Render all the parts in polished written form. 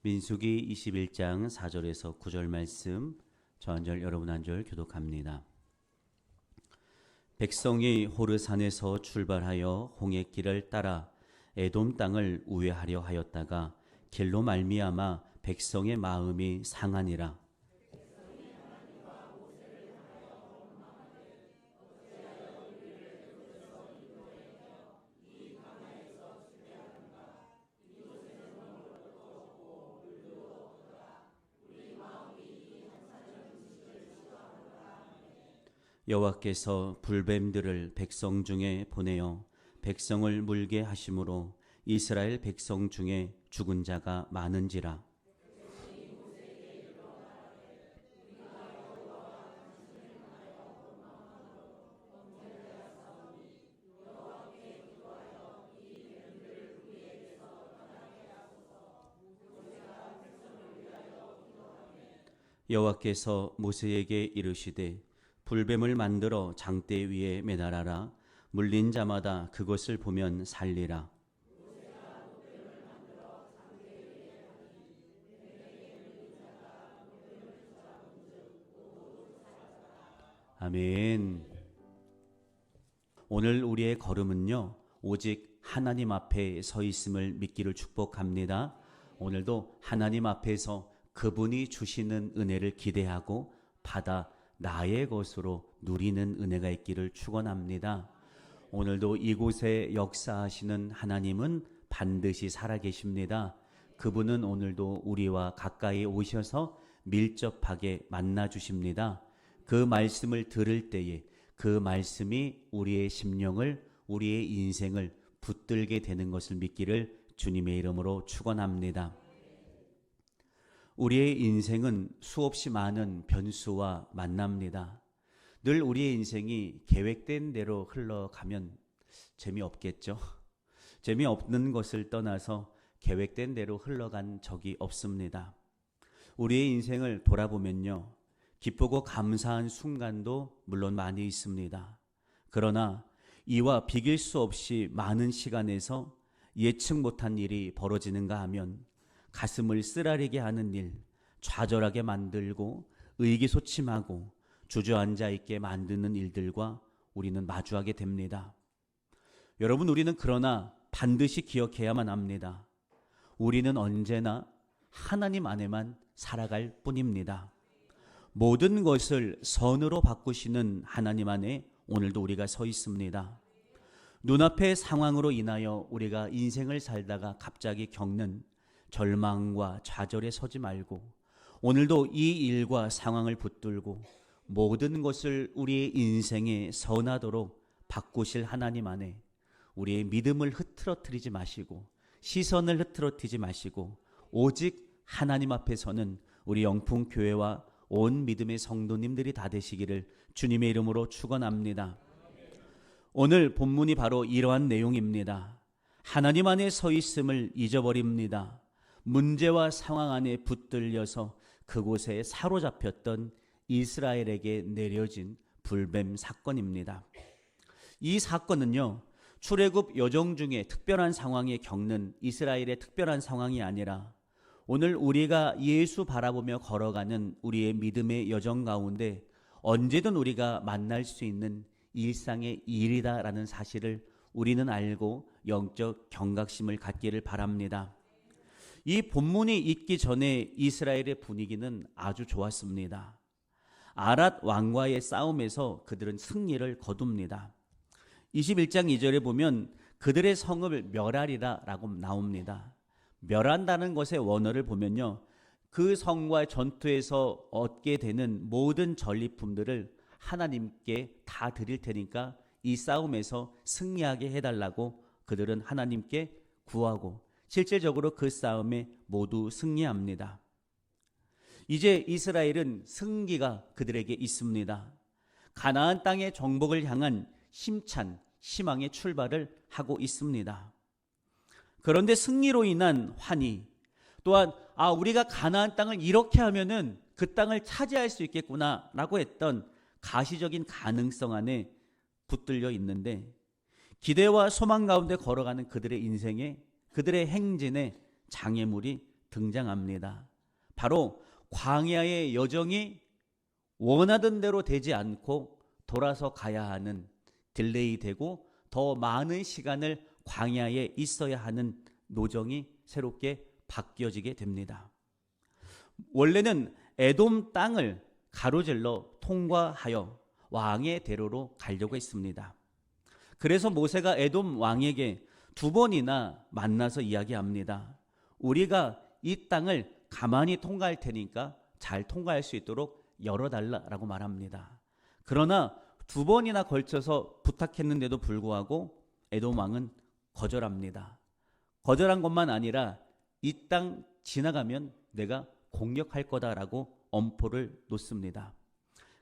민수기 21장 4절에서 9절 말씀, 저 한 절 여러분 한 절 교독합니다. 백성이 호르산에서 출발하여 홍해 길을 따라 에돔 땅을 우회하려 하였다가 길로 말미암아 백성의 마음이 상하니라. 여호와께서 불뱀들을 백성 중에 보내어 백성을 물게 하심으로 이스라엘 백성 중에 죽은 자가 많은지라. 여호와께서 모세에게 이르시되 불뱀을 만들어 장대 위에 매달아라. 물린 자마다 그것을 보면 살리라. 아멘. 오늘 우리의 걸음은요, 오직 하나님 앞에 서 있음을 믿기를 축복합니다. 오늘도 하나님 앞에서 그분이 주시는 은혜를 기대하고 받아 나의 것으로 누리는 은혜가 있기를 축원합니다. 오늘도 이곳에 역사하시는 하나님은 반드시 살아계십니다. 그분은 오늘도 우리와 가까이 오셔서 밀접하게 만나 주십니다. 그 말씀을 들을 때에 그 말씀이 우리의 심령을, 우리의 인생을 붙들게 되는 것을 믿기를 주님의 이름으로 축원합니다. 우리의 인생은 수없이 많은 변수와 만납니다. 늘 우리의 인생이 계획된 대로 흘러가면 재미없겠죠. 재미없는 것을 떠나서 계획된 대로 흘러간 적이 없습니다. 우리의 인생을 돌아보면요, 기쁘고 감사한 순간도 물론 많이 있습니다. 그러나 이와 비길 수 없이 많은 시간에서 예측 못한 일이 벌어지는가 하면 가슴을 쓰라리게 하는 일, 좌절하게 만들고 의기소침하고 주저앉아 있게 만드는 일들과 우리는 마주하게 됩니다. 여러분, 우리는 그러나 반드시 기억해야만 합니다. 우리는 언제나 하나님 안에만 살아갈 뿐입니다. 모든 것을 선으로 바꾸시는 하나님 안에 오늘도 우리가 서 있습니다. 눈앞의 상황으로 인하여 우리가 인생을 살다가 갑자기 겪는 절망과 좌절에 서지 말고 오늘도 이 일과 상황을 붙들고 모든 것을 우리의 인생에 선하도록 바꾸실 하나님 안에 우리의 믿음을 흐트러뜨리지 마시고 시선을 흐트러뜨리지 마시고 오직 하나님 앞에서는 우리 영풍교회와 온 믿음의 성도님들이 다 되시기를 주님의 이름으로 축원합니다. 오늘 본문이 바로 이러한 내용입니다. 하나님 안에 서 있음을 잊어버립니다. 문제와 상황 안에 붙들려서 그곳에 사로잡혔던 이스라엘에게 내려진 불뱀 사건입니다. 이 사건은요, 출애굽 여정 중에 특별한 상황에 겪는 이스라엘의 특별한 상황이 아니라 오늘 우리가 예수 바라보며 걸어가는 우리의 믿음의 여정 가운데 언제든 우리가 만날 수 있는 일상의 일이다라는 사실을 우리는 알고 영적 경각심을 갖기를 바랍니다. 이 본문이 있기 전에 이스라엘의 분위기는 아주 좋았습니다. 아랏 왕과의 싸움에서 그들은 승리를 거둡니다. 21장 2절에 보면 그들의 성을 멸하리라 라고 나옵니다. 멸한다는 것의 원어를 보면요, 그 성과의 전투에서 얻게 되는 모든 전리품들을 하나님께 다 드릴 테니까 이 싸움에서 승리하게 해달라고 그들은 하나님께 구하고 실질적으로 그 싸움에 모두 승리합니다. 이제 이스라엘은 승기가 그들에게 있습니다. 가나안 땅의 정복을 향한 힘찬 희망의 출발을 하고 있습니다. 그런데 승리로 인한 환희, 또한 우리가 가나안 땅을 이렇게 하면은 그 땅을 차지할 수 있겠구나 라고 했던 가시적인 가능성 안에 붙들려 있는데 기대와 소망 가운데 걸어가는 그들의 인생에, 그들의 행진에 장애물이 등장합니다. 바로 광야의 여정이 원하던 대로 되지 않고 돌아서 가야 하는, 딜레이 되고 더 많은 시간을 광야에 있어야 하는 노정이 새롭게 바뀌어지게 됩니다. 원래는 에돔 땅을 가로질러 통과하여 왕의 대로로 가려고 했습니다. 그래서 모세가 에돔 왕에게 2번이나 만나서 이야기합니다. 우리가 이 땅을 가만히 통과할 테니까 잘 통과할 수 있도록 열어달라고 말합니다. 그러나 2번이나 걸쳐서 부탁했는데도 불구하고 에돔 왕은 거절합니다. 거절한 것만 아니라 이 땅 지나가면 내가 공격할 거다라고 엄포를 놓습니다.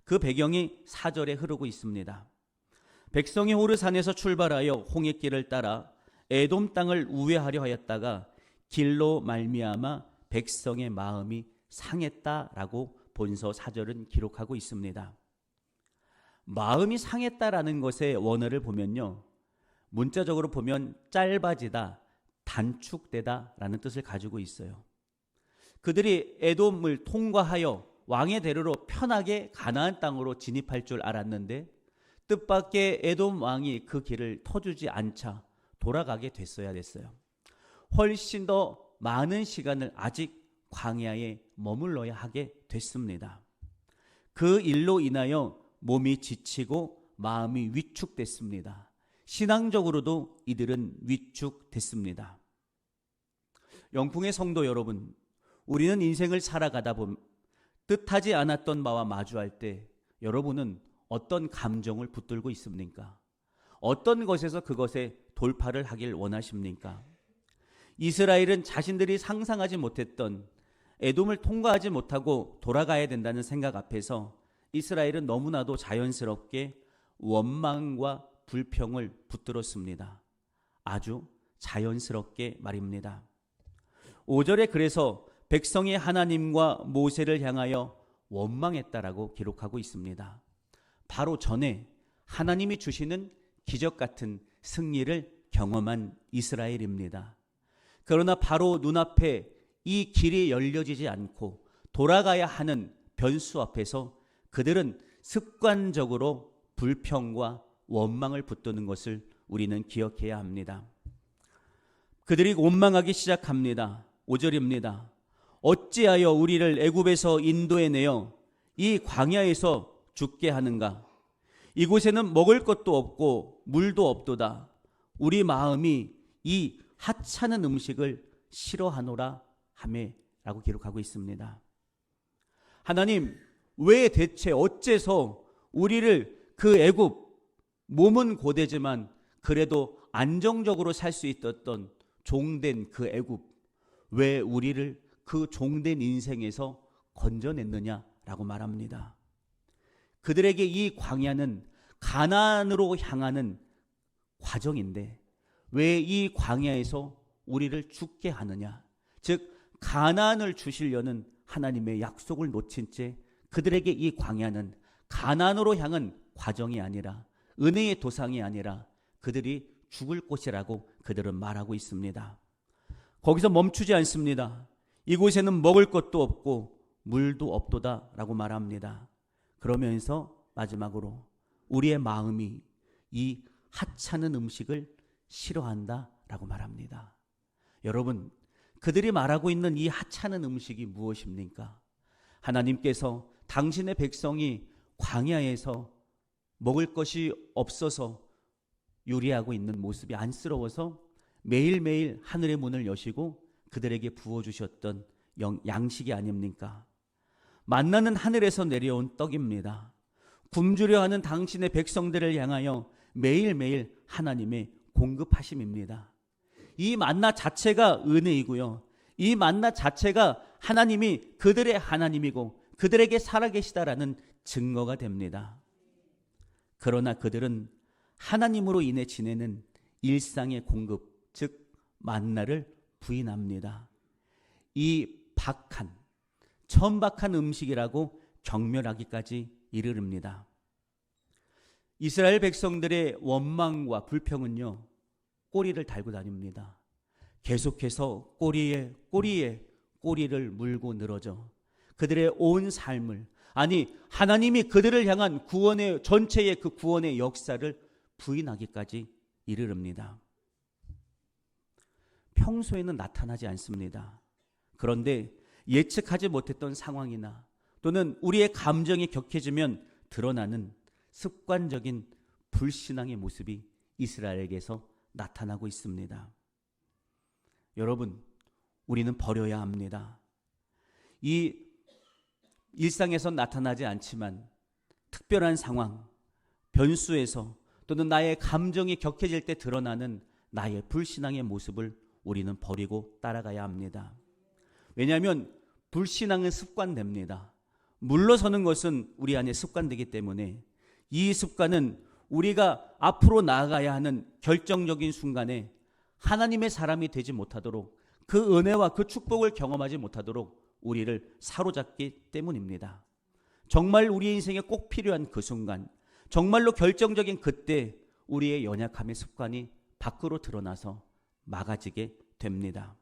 그 배경이 4절에 흐르고 있습니다. 백성이 호르산에서 출발하여 홍해길을 따라 에돔 땅을 우회하려 하였다가 길로 말미암아 백성의 마음이 상했다라고 본서 4절은 기록하고 있습니다. 마음이 상했다라는 것의 원어를 보면요, 문자적으로 보면 짧아지다, 단축되다 라는 뜻을 가지고 있어요. 그들이 에돔을 통과하여 왕의 대로로 편하게 가나안 땅으로 진입할 줄 알았는데 뜻밖의 에돔 왕이 그 길을 터주지 않자 돌아가게 됐어야 됐어요. 훨씬 더 많은 시간을 아직 광야에 머물러야 하게 됐습니다. 그 일로 인하여 몸이 지치고 마음이 위축됐습니다. 신앙적으로도 이들은 위축됐습니다. 영풍의 성도 여러분, 우리는 인생을 살아가다 보면 뜻하지 않았던 바와 마주할 때 여러분은 어떤 감정을 붙들고 있습니까? 어떤 것에서 그것에 돌파를 하길 원하십니까? 이스라엘은 자신들이 상상하지 못했던 에돔을 통과하지 못하고 돌아가야 된다는 생각 앞에서 이스라엘은 너무나도 자연스럽게 원망과 불평을 붙들었습니다. 아주 자연스럽게 말입니다. 5절에 그래서 백성이 하나님과 모세를 향하여 원망했다라고 기록하고 있습니다. 바로 전에 하나님이 주시는 기적 같은 승리를 경험한 이스라엘입니다. 그러나 바로 눈앞에 이 길이 열려지지 않고 돌아가야 하는 변수 앞에서 그들은 습관적으로 불평과 원망을 붙드는 것을 우리는 기억해야 합니다. 그들이 원망하기 시작합니다. 5절입니다. 어찌하여 우리를 애굽에서 인도해내어 이 광야에서 죽게 하는가? 이곳에는 먹을 것도 없고 물도 없도다. 우리 마음이 이 하찮은 음식을 싫어하노라 하매라고 기록하고 있습니다. 하나님, 왜 대체 어째서 우리를 그 애굽, 몸은 고되지만 그래도 안정적으로 살 수 있었던 종된 그 애굽, 왜 우리를 그 종된 인생에서 건져냈느냐라고 말합니다. 그들에게 이 광야는 가나안으로 향하는 과정인데 왜 이 광야에서 우리를 죽게 하느냐? 즉 가나안을 주시려는 하나님의 약속을 놓친 채 그들에게 이 광야는 가나안으로 향한 과정이 아니라 은혜의 도상이 아니라 그들이 죽을 곳이라고 그들은 말하고 있습니다. 거기서 멈추지 않습니다. 이곳에는 먹을 것도 없고 물도 없도다 라고 말합니다. 그러면서 마지막으로 우리의 마음이 이 하찮은 음식을 싫어한다 라고 말합니다. 여러분, 그들이 말하고 있는 이 하찮은 음식이 무엇입니까? 하나님께서 당신의 백성이 광야에서 먹을 것이 없어서 요리하고 있는 모습이 안쓰러워서 매일매일 하늘의 문을 여시고 그들에게 부어주셨던 양식이 아닙니까? 만나는 하늘에서 내려온 떡입니다. 굶주려 하는 당신의 백성들을 향하여 매일매일 하나님의 공급하심입니다. 이 만나 자체가 은혜이고요. 이 만나 자체가 하나님이 그들의 하나님이고 그들에게 살아계시다라는 증거가 됩니다. 그러나 그들은 하나님으로 인해 지내는 일상의 공급, 즉 만나를 부인합니다. 이 박한, 천박한 음식이라고 경멸하기까지 이르릅니다. 이스라엘 백성들의 원망과 불평은요, 꼬리를 달고 다닙니다. 계속해서 꼬리에 꼬리를 물고 늘어져 그들의 온 삶을, 아니 하나님이 그들을 향한 구원의 전체의 그 구원의 역사를 부인하기까지 이르릅니다. 평소에는 나타나지 않습니다. 그런데 예측하지 못했던 상황이나 또는 우리의 감정이 격해지면 드러나는 습관적인 불신앙의 모습이 이스라엘에게서 나타나고 있습니다. 여러분, 우리는 버려야 합니다. 이 일상에서 나타나지 않지만 특별한 상황, 변수에서 또는 나의 감정이 격해질 때 드러나는 나의 불신앙의 모습을 우리는 버리고 따라가야 합니다. 왜냐하면 불신앙은 습관됩니다. 물러서는 것은 우리 안에 습관되기 때문에 이 습관은 우리가 앞으로 나아가야 하는 결정적인 순간에 하나님의 사람이 되지 못하도록, 그 은혜와 그 축복을 경험하지 못하도록 우리를 사로잡기 때문입니다. 정말 우리의 인생에 꼭 필요한 그 순간, 정말로 결정적인 그때 우리의 연약함의 습관이 밖으로 드러나서 막아지게 됩니다.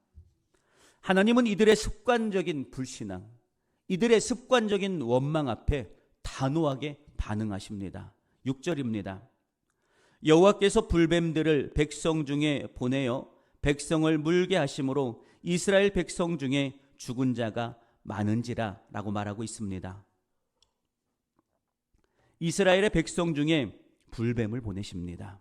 하나님은 이들의 습관적인 불신앙, 이들의 습관적인 원망 앞에 단호하게 반응하십니다. 6절입니다. 여호와께서 불뱀들을 백성 중에 보내어 백성을 물게 하심으로 이스라엘 백성 중에 죽은 자가 많은지라 라고 말하고 있습니다. 이스라엘의 백성 중에 불뱀을 보내십니다.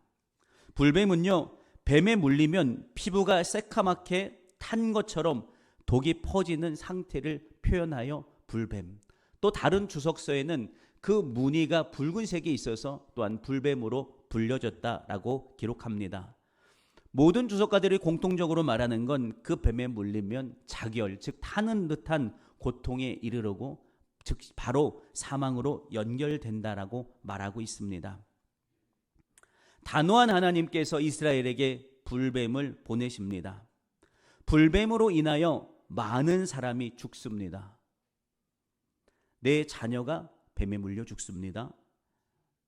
불뱀은요, 뱀에 물리면 피부가 새카맣게 탄 것처럼 독이 퍼지는 상태를 표현하여 불뱀, 또 다른 주석서에는 그 무늬가 붉은색이 있어서 또한 불뱀으로 불려졌다라고 기록합니다. 모든 주석가들이 공통적으로 말하는 건 그 뱀에 물리면 자결, 즉 타는 듯한 고통에 이르르고 즉 바로 사망으로 연결된다라고 말하고 있습니다. 단호한 하나님께서 이스라엘에게 불뱀을 보내십니다. 불뱀으로 인하여 많은 사람이 죽습니다. 내 자녀가 뱀에 물려 죽습니다.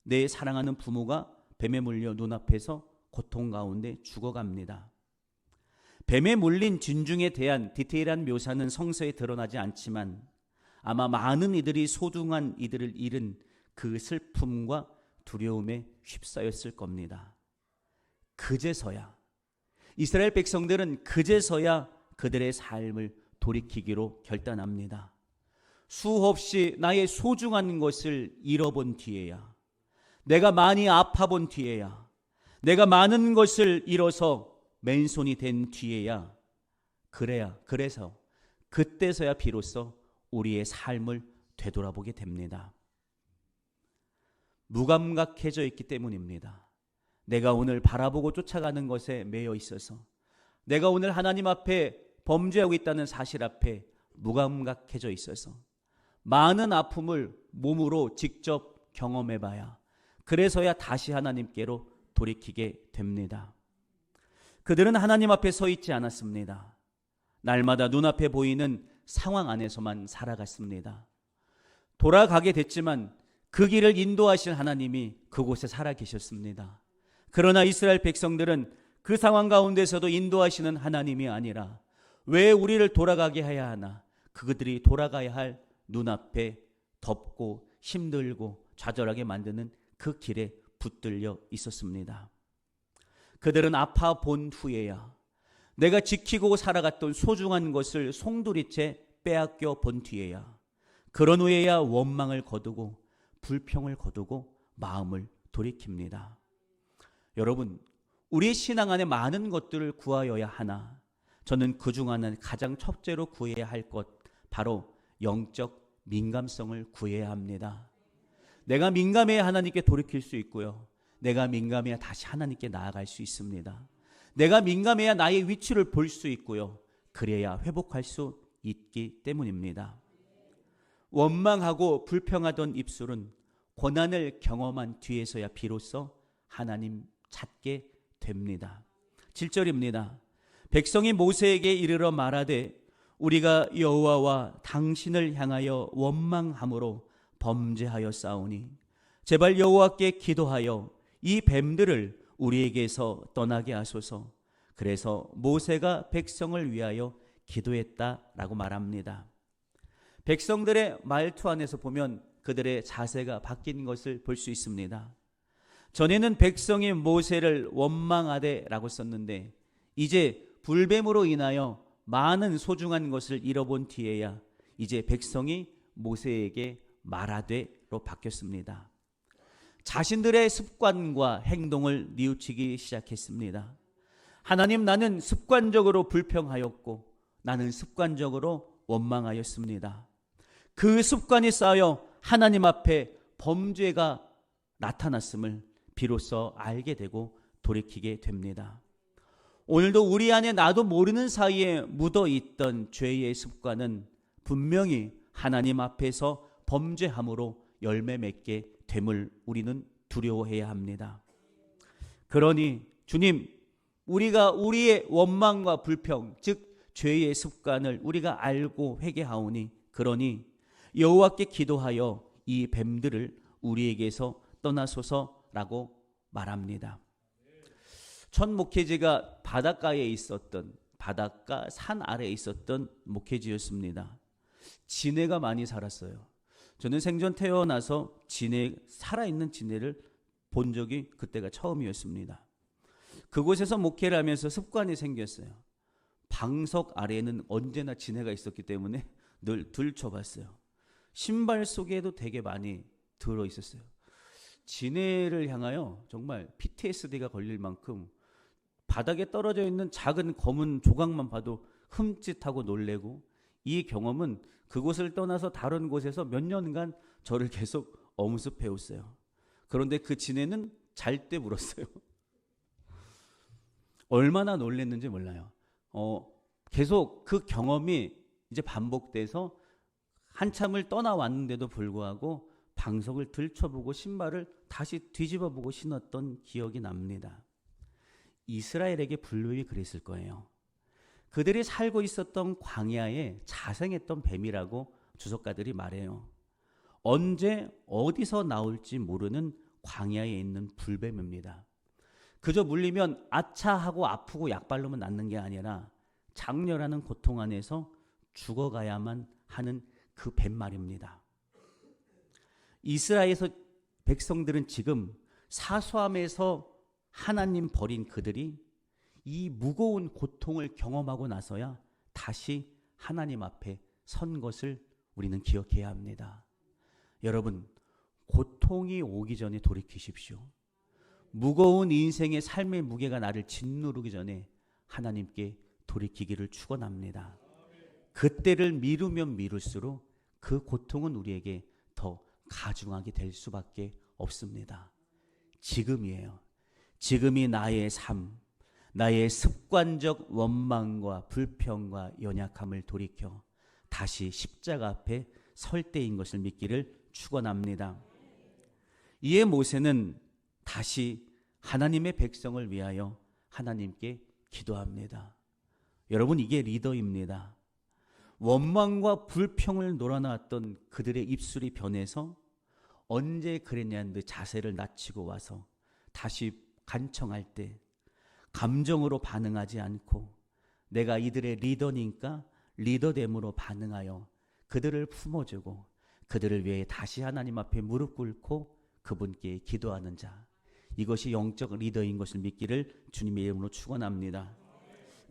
내 사랑하는 부모가 뱀에 물려 눈앞에서 고통 가운데 죽어갑니다. 뱀에 물린 진중에 대한 디테일한 묘사는 성서에 드러나지 않지만 아마 많은 이들이 소중한 이들을 잃은 그 슬픔과 두려움에 휩싸였을 겁니다. 그제서야 이스라엘 백성들은 그제서야 그들의 삶을 돌이키기로 결단합니다. 수없이 나의 소중한 것을 잃어본 뒤에야, 내가 많이 아파본 뒤에야, 내가 많은 것을 잃어서 맨손이 된 뒤에야, 그래서 그때서야 비로소 우리의 삶을 되돌아보게 됩니다. 무감각해져 있기 때문입니다. 내가 오늘 바라보고 쫓아가는 것에 매여 있어서, 내가 오늘 하나님 앞에 범죄하고 있다는 사실 앞에 무감각해져 있어서 많은 아픔을 몸으로 직접 경험해봐야 그래서야 다시 하나님께로 돌이키게 됩니다. 그들은 하나님 앞에 서 있지 않았습니다. 날마다 눈앞에 보이는 상황 안에서만 살아갔습니다. 돌아가게 됐지만 그 길을 인도하실 하나님이 그곳에 살아계셨습니다. 그러나 이스라엘 백성들은 그 상황 가운데서도 인도하시는 하나님이 아니라 왜 우리를 돌아가게 해야 하나, 그들이 돌아가야 할 눈앞에 덥고 힘들고 좌절하게 만드는 그 길에 붙들려 있었습니다. 그들은 아파 본 후에야, 내가 지키고 살아갔던 소중한 것을 송두리째 빼앗겨 본 뒤에야, 그런 후에야 원망을 거두고 불평을 거두고 마음을 돌이킵니다. 여러분, 우리의 신앙 안에 많은 것들을 구하여야 하나, 저는 그중 하나는 가장 첫째로 구해야 할 것, 바로 영적 민감성을 구해야 합니다. 내가 민감해야 하나님께 돌이킬 수 있고요, 내가 민감해야 다시 하나님께 나아갈 수 있습니다. 내가 민감해야 나의 위치를 볼 수 있고요, 그래야 회복할 수 있기 때문입니다. 원망하고 불평하던 입술은 고난을 경험한 뒤에서야 비로소 하나님 찾게 됩니다. 7절입니다. 백성이 모세에게 이르러 말하되 우리가 여호와와 당신을 향하여 원망함으로 범죄하였사오니 제발 여호와께 기도하여 이 뱀들을 우리에게서 떠나게 하소서. 그래서 모세가 백성을 위하여 기도했다라고 말합니다. 백성들의 말투 안에서 보면 그들의 자세가 바뀐 것을 볼 수 있습니다. 전에는 백성이 모세를 원망하되라고 썼는데 이제 불뱀으로 인하여 많은 소중한 것을 잃어본 뒤에야 이제 백성이 모세에게 말하되로 바뀌었습니다. 자신들의 습관과 행동을 뉘우치기 시작했습니다. 하나님, 나는 습관적으로 불평하였고 나는 습관적으로 원망하였습니다. 그 습관이 쌓여 하나님 앞에 범죄가 나타났음을 비로소 알게 되고 돌이키게 됩니다. 오늘도 우리 안에 나도 모르는 사이에 묻어있던 죄의 습관은 분명히 하나님 앞에서 범죄함으로 열매 맺게 됨을 우리는 두려워해야 합니다. 그러니 주님, 우리가 우리의 원망과 불평, 즉 죄의 습관을 우리가 알고 회개하오니 그러니 여호와께 기도하여 이 뱀들을 우리에게서 떠나소서라고 말합니다. 첫 목회지가 바닷가에 있었던, 바닷가 산 아래에 있었던 목회지였습니다. 진해가 많이 살았어요. 저는 생전 태어나서 살아있는 진해를 본 적이 그때가 처음이었습니다. 그곳에서 목회를 하면서 습관이 생겼어요. 방석 아래에는 언제나 진해가 있었기 때문에 늘 들춰봤어요. 신발 속에도 되게 많이 들어있었어요. 진해를 향하여 정말 PTSD가 걸릴 만큼 바닥에 떨어져 있는 작은 검은 조각만 봐도 흠칫하고 놀래고, 이 경험은 그곳을 떠나서 다른 곳에서 몇 년간 저를 계속 엄습해왔어요. 그런데 그 진해는 잘 때 물었어요. 얼마나 놀랬는지 몰라요. 계속 그 경험이 이제 반복돼서 한참을 떠나왔는데도 불구하고 방석을 들춰보고 신발을 다시 뒤집어보고 신었던 기억이 납니다. 이스라엘에게 불뱀이 그랬을 거예요. 그들이 살고 있었던 광야에 자생했던 뱀이라고 주석가들이 말해요. 언제 어디서 나올지 모르는 광야에 있는 불뱀입니다. 그저 물리면 아차하고 아프고 약 바르면 낫는 게 아니라 장렬하는 고통 안에서 죽어가야만 하는 그 뱀 말입니다. 이스라엘에서 백성들은 지금 사소함에서 하나님 버린 그들이 이 무거운 고통을 경험하고 나서야 다시 하나님 앞에 선 것을 우리는 기억해야 합니다. 여러분, 고통이 오기 전에 돌이키십시오. 무거운 인생의 삶의 무게가 나를 짓누르기 전에 하나님께 돌이키기를 축원합니다. 그때를 미루면 미룰수록 그 고통은 우리에게 더 가중하게 될 수밖에 없습니다. 지금이에요. 지금이 나의 삶, 나의 습관적 원망과 불평과 연약함을 돌이켜 다시 십자가 앞에 설 때인 것을 믿기를 축원합니다. 이에 모세는 다시 하나님의 백성을 위하여 하나님께 기도합니다. 여러분, 이게 리더입니다. 원망과 불평을 놀아놨던 그들의 입술이 변해서 언제 그랬냐는 듯 자세를 낮추고 와서 다시 간청할 때 감정으로 반응하지 않고 내가 이들의 리더니까 리더됨으로 반응하여 그들을 품어주고 그들을 위해 다시 하나님 앞에 무릎 꿇고 그분께 기도하는 자, 이것이 영적 리더인 것을 믿기를 주님의 이름으로 축원합니다.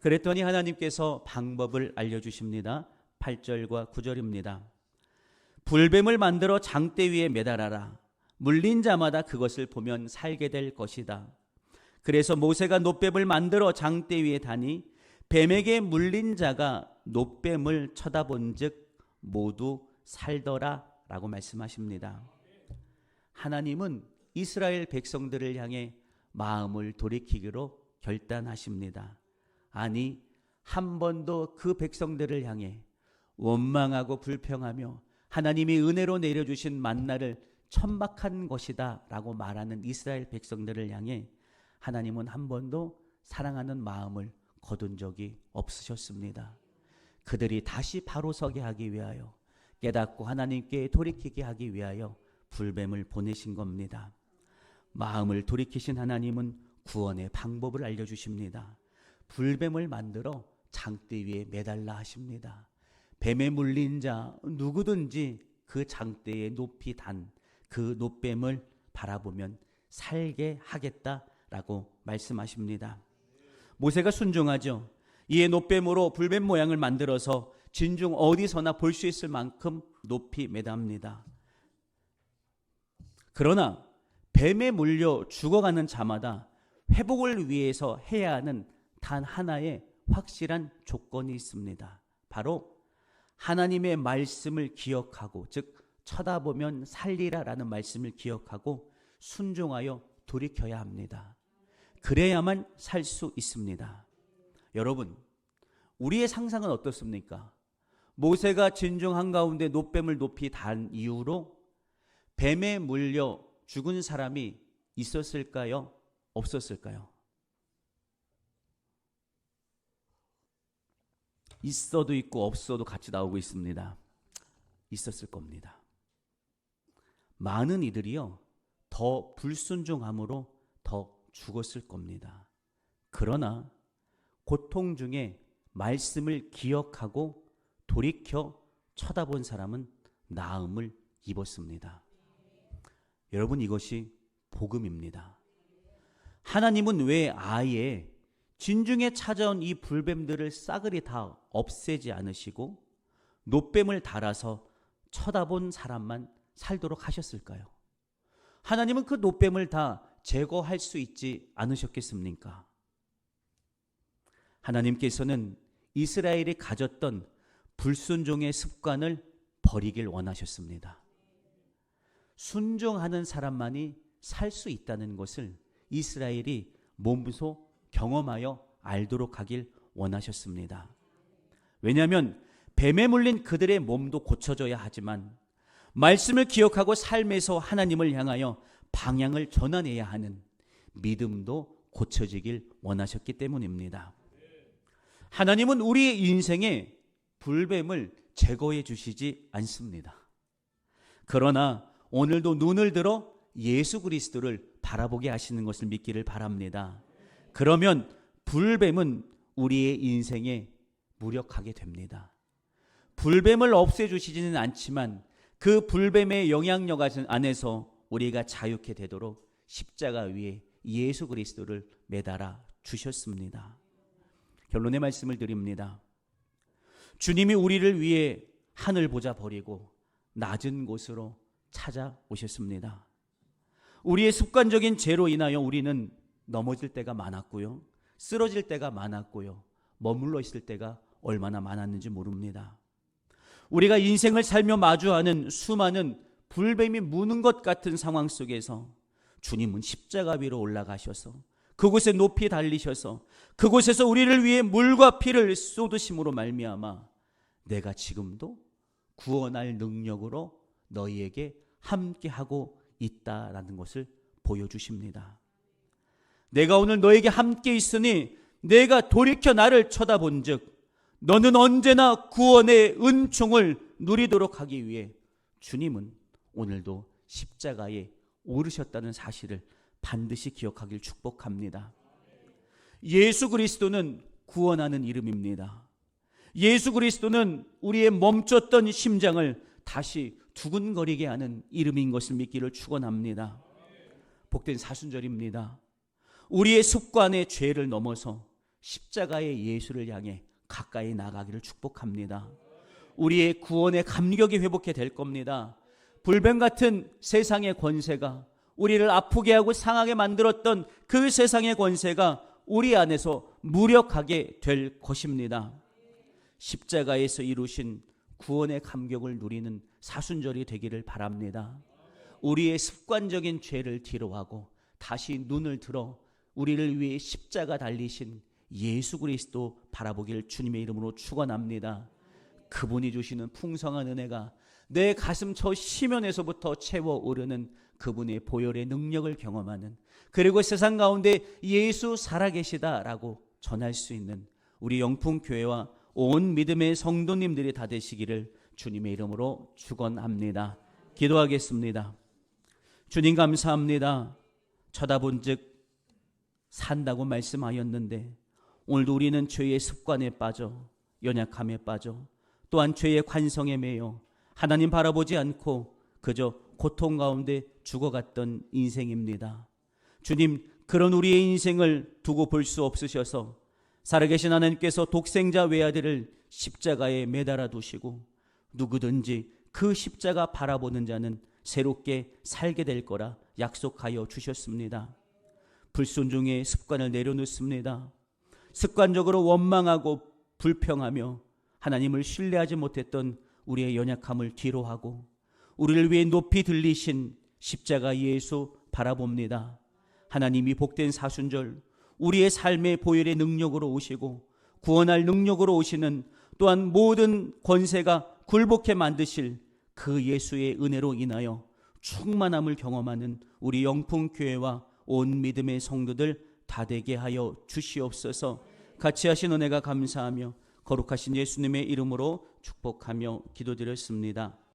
그랬더니 하나님께서 방법을 알려주십니다. 8절과 9절입니다. 불뱀을 만들어 장대 위에 매달아라. 물린 자마다 그것을 보면 살게 될 것이다. 그래서 모세가 놋뱀을 만들어 장대 위에 다니 뱀에게 물린 자가 놋뱀을 쳐다본 즉 모두 살더라 라고 말씀하십니다. 하나님은 이스라엘 백성들을 향해 마음을 돌이키기로 결단하십니다. 아니, 한 번도 그 백성들을 향해 원망하고 불평하며 하나님이 은혜로 내려주신 만나를 천박한 것이다 라고 말하는 이스라엘 백성들을 향해 하나님은 한 번도 사랑하는 마음을 거둔 적이 없으셨습니다. 그들이 다시 바로 서게 하기 위하여, 깨닫고 하나님께 돌이키게 하기 위하여 불뱀을 보내신 겁니다. 마음을 돌이키신 하나님은 구원의 방법을 알려주십니다. 불뱀을 만들어 장대 위에 매달라 하십니다. 뱀에 물린 자 누구든지 그 장대에 높이 단 그 노뱀을 바라보면 살게 하겠다라고 말씀하십니다. 모세가 순종하죠. 이에 노뱀으로 불뱀 모양을 만들어서 진중 어디서나 볼 수 있을 만큼 높이 매답니다. 그러나 뱀에 물려 죽어가는 자마다 회복을 위해서 해야 하는 단 하나의 확실한 조건이 있습니다. 바로 하나님의 말씀을 기억하고, 즉 쳐다보면 살리라라는 말씀을 기억하고 순종하여 돌이켜야 합니다. 그래야만 살 수 있습니다. 여러분, 우리의 상상은 어떻습니까? 모세가 진중 한가운데 노뱀을 높이 단 이후로 뱀에 물려 죽은 사람이 있었을까요? 없었을까요? 있어도 있고 없어도 같이 나오고 있습니다. 있었을 겁니다. 많은 이들이요, 더 불순종함으로 더 죽었을 겁니다. 그러나 고통 중에 말씀을 기억하고 돌이켜 쳐다본 사람은 나음을 입었습니다. 여러분, 이것이 복음입니다. 하나님은 왜 아예 진중에 찾아온 이 불뱀들을 싸그리 다 없애지 않으시고 노뱀을 달아서 쳐다본 사람만 살도록 하셨을까요? 하나님은 그 노뱀을 다 제거할 수 있지 않으셨겠습니까? 하나님께서는 이스라엘이 가졌던 불순종의 습관을 버리길 원하셨습니다. 순종하는 사람만이 살 수 있다는 것을 이스라엘이 몸소 경험하여 알도록 하길 원하셨습니다. 왜냐하면 뱀에 물린 그들의 몸도 고쳐져야 하지만 말씀을 기억하고 삶에서 하나님을 향하여 방향을 전환해야 하는 믿음도 고쳐지길 원하셨기 때문입니다. 하나님은 우리의 인생에 불뱀을 제거해 주시지 않습니다. 그러나 오늘도 눈을 들어 예수 그리스도를 바라보게 하시는 것을 믿기를 바랍니다. 그러면 불뱀은 우리의 인생에 무력하게 됩니다. 불뱀을 없애주시지는 않지만 그 불뱀의 영향력 안에서 우리가 자유케 되도록 십자가 위에 예수 그리스도를 매달아 주셨습니다. 결론의 말씀을 드립니다. 주님이 우리를 위해 하늘 보좌 버리고 낮은 곳으로 찾아오셨습니다. 우리의 습관적인 죄로 인하여 우리는 넘어질 때가 많았고요, 쓰러질 때가 많았고요, 머물러 있을 때가 얼마나 많았는지 모릅니다. 우리가 인생을 살며 마주하는 수많은 불뱀이 무는 것 같은 상황 속에서 주님은 십자가 위로 올라가셔서 그곳에 높이 달리셔서 그곳에서 우리를 위해 물과 피를 쏟으심으로 말미암아 내가 지금도 구원할 능력으로 너희에게 함께하고 있다라는 것을 보여주십니다. 내가 오늘 너에게 함께 있으니 내가 돌이켜 나를 쳐다본 즉 너는 언제나 구원의 은총을 누리도록 하기 위해 주님은 오늘도 십자가에 오르셨다는 사실을 반드시 기억하길 축복합니다. 예수 그리스도는 구원하는 이름입니다. 예수 그리스도는 우리의 멈췄던 심장을 다시 두근거리게 하는 이름인 것을 믿기를 축원합니다. 복된 사순절입니다. 우리의 습관의 죄를 넘어서 십자가의 예수를 향해 가까이 나가기를 축복합니다. 우리의 구원의 감격이 회복해 될 겁니다. 불뱀 같은 세상의 권세가, 우리를 아프게 하고 상하게 만들었던 그 세상의 권세가 우리 안에서 무력하게 될 것입니다. 십자가에서 이루신 구원의 감격을 누리는 사순절이 되기를 바랍니다. 우리의 습관적인 죄를 뒤로하고 다시 눈을 들어 우리를 위해 십자가 달리신 예수 그리스도 바라보길 주님의 이름으로 축원합니다. 그분이 주시는 풍성한 은혜가 내 가슴 저 시면에서부터 채워 오르는 그분의 보혈의 능력을 경험하는, 그리고 세상 가운데 예수 살아계시다라고 전할 수 있는 우리 영풍교회와 온 믿음의 성도님들이 다 되시기를 주님의 이름으로 축원합니다. 기도하겠습니다. 주님 감사합니다. 쳐다본 즉 산다고 말씀하였는데 오늘도 우리는 죄의 습관에 빠져 연약함에 빠져 또한 죄의 관성에 매여 하나님 바라보지 않고 그저 고통 가운데 죽어갔던 인생입니다. 주님, 그런 우리의 인생을 두고 볼 수 없으셔서 살아계신 하나님께서 독생자 외아들을 십자가에 매달아 두시고 누구든지 그 십자가 바라보는 자는 새롭게 살게 될 거라 약속하여 주셨습니다. 불순종의 습관을 내려놓습니다. 습관적으로 원망하고 불평하며 하나님을 신뢰하지 못했던 우리의 연약함을 뒤로하고 우리를 위해 높이 들리신 십자가 예수 바라봅니다. 하나님이 복된 사순절 우리의 삶의 보혈의 능력으로 오시고 구원할 능력으로 오시는 또한 모든 권세가 굴복해 만드실 그 예수의 은혜로 인하여 충만함을 경험하는 우리 영풍교회와 온 믿음의 성도들 다 되게 하여 주시옵소서. 같이 하신 은혜가 감사하며 거룩하신 예수님의 이름으로 축복하며 기도드렸습니다.